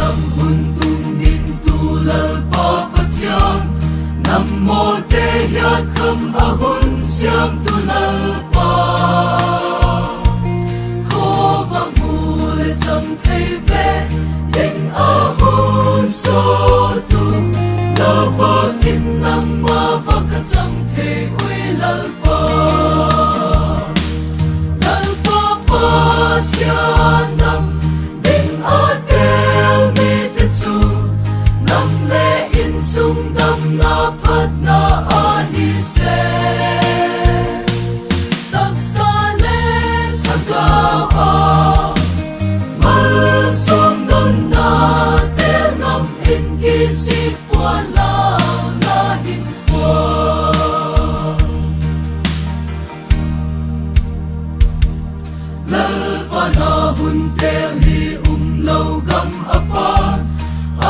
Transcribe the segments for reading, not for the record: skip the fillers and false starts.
tâm hun tung ninh tu lơ pa pathiam nam mô te hiat kham a hun siam tu lơ pa kho va mu le cham thei ve ding a hun so tu la va in nam ma va ka cham thei ui lơ pa pathian nam ding a tel mi te chu nam le in sung dam na phat na a hi se tak sa le thaga a mal som don na tel nam in ki si pua la na hin pua na hun tel hi lo gam apa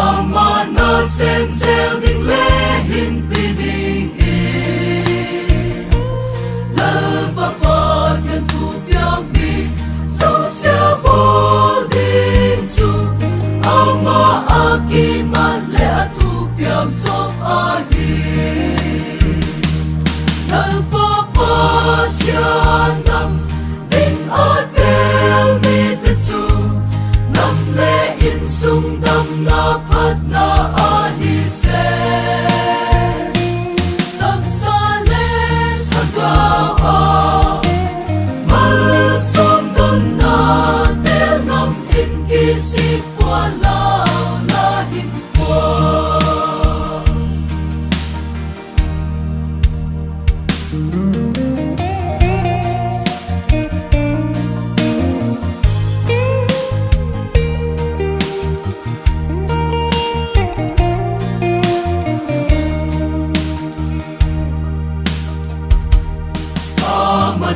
ama na sen zel ding le hin pi ding e la pa pa thiên thu piang mi so sia bo ding chu ama a ki man le a thu piang so a hi la pa pa thiên nam ding a chu nam le in sung dam na phat na a hi se tak sa le thaga a mal som don na tel nam in ki si pua la na hin pua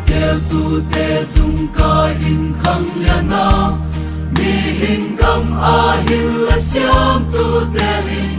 tel tu te dung ka in khang liana mi hin kam a hin la siam tu te in